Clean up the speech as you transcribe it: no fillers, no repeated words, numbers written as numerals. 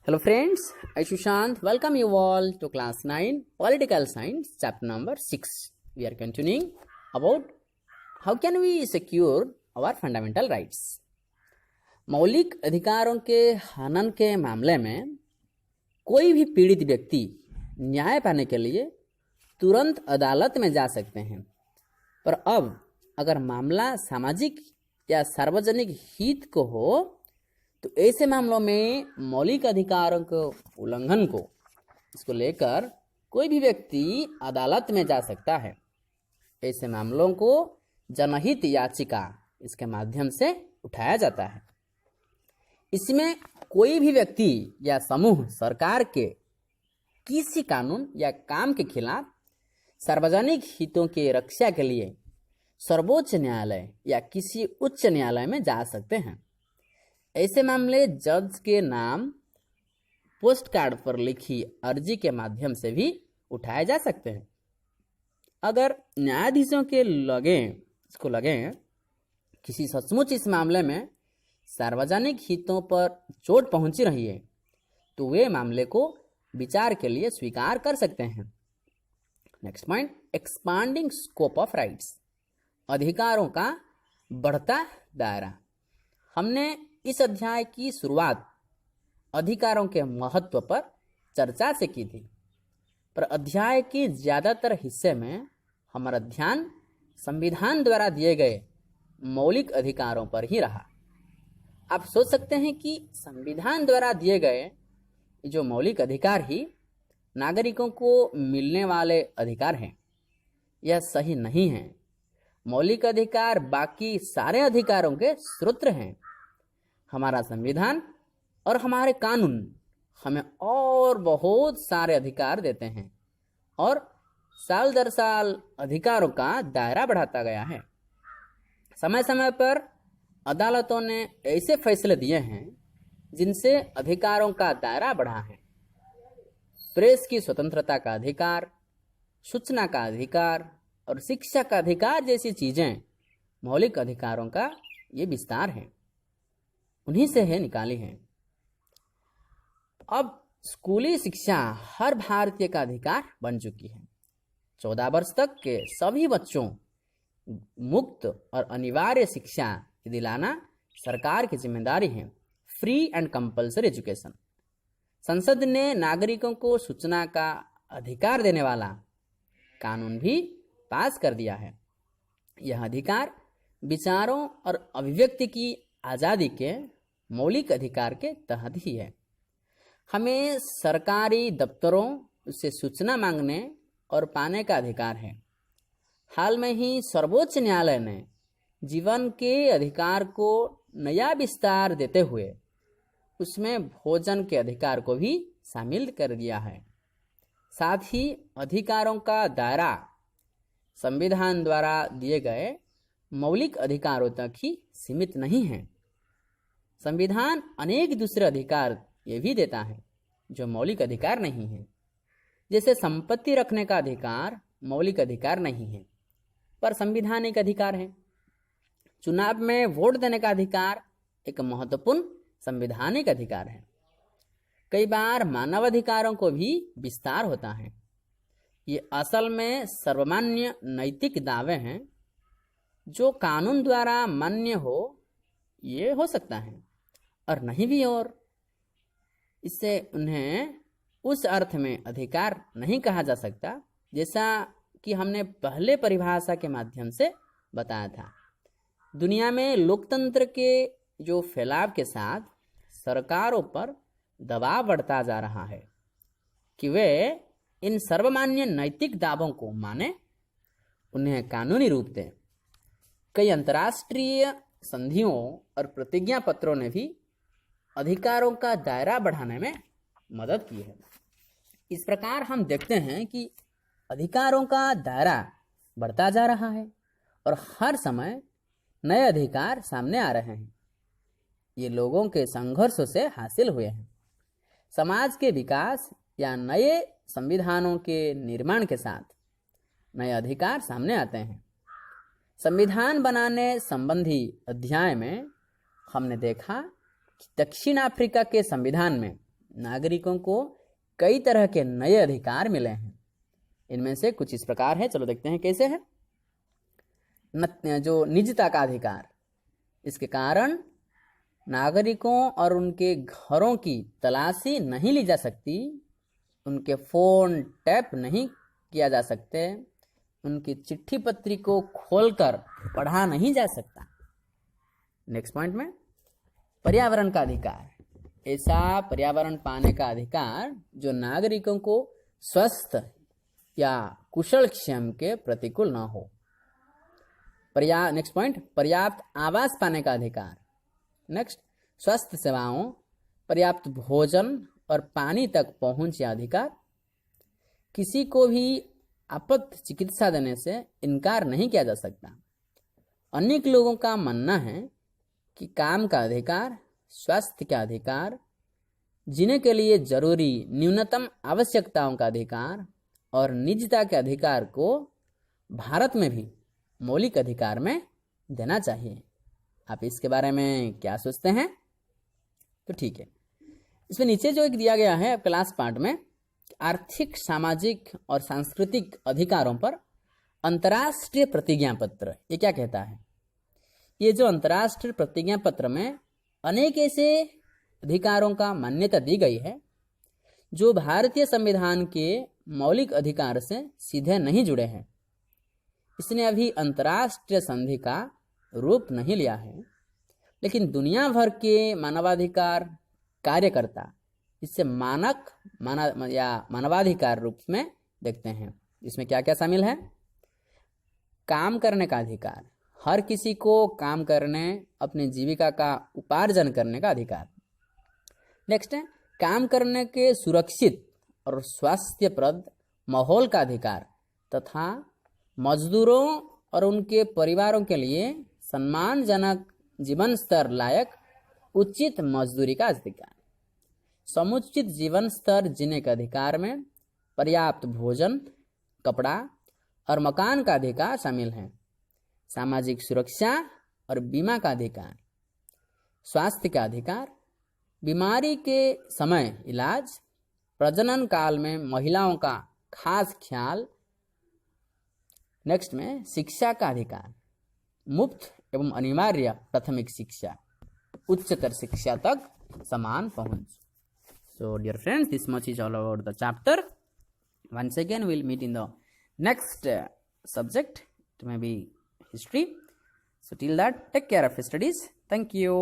Hello friends, I Sushant welcome you all to class 9 Political Science chapter number 6. We are continuing about how can we secure our fundamental rights. मौलिक अधिकारों के हनन के मामले में कोई भी पीड़ित व्यक्ति न्याय पाने के लिए तुरंत अदालत में जा सकते हैं, पर अब अगर मामला सामाजिक या सार्वजनिक हित को हो तो ऐसे मामलों में मौलिक अधिकारों के उल्लंघन को इसको लेकर कोई भी व्यक्ति अदालत में जा सकता है। ऐसे मामलों को जनहित याचिका इसके माध्यम से उठाया जाता है। इसमें कोई भी व्यक्ति या समूह सरकार के किसी कानून या काम के खिलाफ सार्वजनिक हितों की रक्षा के लिए सर्वोच्च न्यायालय या किसी उच्च न्यायालय में जा सकते हैं। ऐसे मामले जज के नाम पोस्ट कार्ड पर लिखी अर्जी के माध्यम से भी उठाए जा सकते हैं। अगर न्यायाधीशों के लगे किसी सचमुच इस मामले में सार्वजनिक हितों पर चोट पहुंची रही है तो वे मामले को विचार के लिए स्वीकार कर सकते हैं। Next point, expanding scope of rights, अधिकारों का बढ़ता दायरा। हमने इस अध्याय की शुरुआत अधिकारों के महत्व पर चर्चा से की थी, पर अध्याय के ज्यादातर हिस्से में हमारा ध्यान संविधान द्वारा दिए गए मौलिक अधिकारों पर ही रहा। आप सोच सकते हैं कि संविधान द्वारा दिए गए जो मौलिक अधिकार ही नागरिकों को मिलने वाले अधिकार हैं। यह सही नहीं है। मौलिक अधिकार बाकी सारे अधिकारों के स्रोत हैं। हमारा संविधान और हमारे कानून हमें और बहुत सारे अधिकार देते हैं और साल दर साल अधिकारों का दायरा बढ़ाता गया है। समय समय पर अदालतों ने ऐसे फैसले दिए हैं जिनसे अधिकारों का दायरा बढ़ा है। प्रेस की स्वतंत्रता का अधिकार, सूचना का अधिकार और शिक्षा का अधिकार जैसी चीजें मौलिक अधिकारों का ये विस्तार है, उन्हीं से है निकाली है। अब स्कूली शिक्षा हर भारतीय का अधिकार बन चुकी है। 14 वर्ष तक के सभी बच्चों मुक्त और अनिवार्य शिक्षा दिलाना सरकार की जिम्मेदारी है। Free and compulsory education. संसद ने नागरिकों को सूचना का अधिकार देने वाला कानून भी पास कर दिया है। यह अधिकार विचारों और अभिव्यक्ति की आज़ादी के मौलिक अधिकार के तहत ही है। हमें सरकारी दफ्तरों से सूचना मांगने और पाने का अधिकार है। हाल में ही सर्वोच्च न्यायालय ने जीवन के अधिकार को नया विस्तार देते हुए उसमें भोजन के अधिकार को भी शामिल कर दिया है। साथ ही अधिकारों का दायरा संविधान द्वारा दिए गए मौलिक अधिकारों तक ही सीमित नहीं है। संविधान अनेक दूसरे अधिकार ये भी देता है जो मौलिक अधिकार नहीं है। जैसे संपत्ति रखने का अधिकार मौलिक अधिकार नहीं है पर संवैधानिक अधिकार है। चुनाव में वोट देने का अधिकार एक महत्वपूर्ण संवैधानिक अधिकार है। कई बार मानव अधिकारों को भी विस्तार होता है। ये असल में सर्वमान्य नैतिक दावे हैं जो कानून द्वारा मान्य हो, ये हो सकता है और नहीं भी, और इससे उन्हें उस अर्थ में अधिकार नहीं कहा जा सकता जैसा कि हमने पहले परिभाषा के माध्यम से बताया था। दुनिया में लोकतंत्र के जो फैलाव के साथ सरकारों पर दबाव बढ़ता जा रहा है कि वे इन सर्वमान्य नैतिक दावों को माने, उन्हें कानूनी रूप दें। कई अंतर्राष्ट्रीय संधियों और प्रतिज्ञा पत्रों ने भी अधिकारों का दायरा बढ़ाने में मदद की है। इस प्रकार हम देखते हैं कि अधिकारों का दायरा बढ़ता जा रहा है और हर समय नए अधिकार सामने आ रहे हैं। ये लोगों के संघर्षों से हासिल हुए हैं। समाज के विकास या नए संविधानों के निर्माण के साथ नए अधिकार सामने आते हैं। संविधान बनाने संबंधी अध्याय में हमने देखा कि दक्षिण अफ्रीका के संविधान में नागरिकों को कई तरह के नए अधिकार मिले हैं। इनमें से कुछ इस प्रकार है, चलो देखते हैं कैसे है। जो निजता का अधिकार, इसके कारण नागरिकों और उनके घरों की तलाशी नहीं ली जा सकती, उनके फोन टैप नहीं किया जा सकते, उनकी चिट्ठी पत्री को खोलकर पढ़ा नहीं जा सकता। नेक्स्ट पॉइंट में पर्यावरण का अधिकार, ऐसा पर्यावरण पाने का अधिकार जो नागरिकों को स्वस्थ या कुशल क्षेम के प्रतिकूल न हो। नेक्स्ट पॉइंट पर्याप्त आवास पाने का अधिकार। नेक्स्ट स्वास्थ्य सेवाओं, पर्याप्त भोजन और पानी तक पहुंच या अधिकार। किसी को भी आपात चिकित्सा देने से इनकार नहीं किया जा सकता। अनेक लोगों का मानना है कि काम का अधिकार, स्वास्थ्य का अधिकार, जीने के लिए जरूरी न्यूनतम आवश्यकताओं का अधिकार और निजता के अधिकार को भारत में भी मौलिक अधिकार में देना चाहिए। आप इसके बारे में क्या सोचते हैं? तो ठीक है, इसमें नीचे जो एक दिया गया है क्लास पार्ट में, आर्थिक, सामाजिक और सांस्कृतिक अधिकारों पर अंतर्राष्ट्रीय प्रतिज्ञा पत्र, ये क्या कहता है? ये जो अंतर्राष्ट्रीय प्रतिज्ञा पत्र में अनेक ऐसे अधिकारों का मान्यता दी गई है जो भारतीय संविधान के मौलिक अधिकार से सीधे नहीं जुड़े हैं। इसने अभी अंतर्राष्ट्रीय संधि का रूप नहीं लिया है, लेकिन दुनिया भर के मानवाधिकार कार्यकर्ता इससे मानवाधिकार रूप में देखते हैं। इसमें क्या क्या शामिल है? काम करने का अधिकार, हर किसी को काम करने, अपनी जीविका का उपार्जन करने का अधिकार। नेक्स्ट है काम करने के सुरक्षित और स्वास्थ्यप्रद माहौल का अधिकार तथा मजदूरों और उनके परिवारों के लिए सम्मानजनक जीवन स्तर लायक उचित मजदूरी का अधिकार। समुचित जीवन स्तर जीने के अधिकार में पर्याप्त भोजन, कपड़ा और मकान का अधिकार शामिल है। सामाजिक सुरक्षा और बीमा का अधिकार, स्वास्थ्य का अधिकार, बीमारी के समय इलाज, प्रजनन काल में महिलाओं का खास ख्याल। नेक्स्ट में शिक्षा का अधिकार, मुफ्त एवं अनिवार्य प्राथमिक शिक्षा, उच्चतर शिक्षा तक समान पहुंच। So dear friends, this much is all about the chapter. Once again we'll meet in the next subject. It may be history. So till that, take care of your studies. Thank you.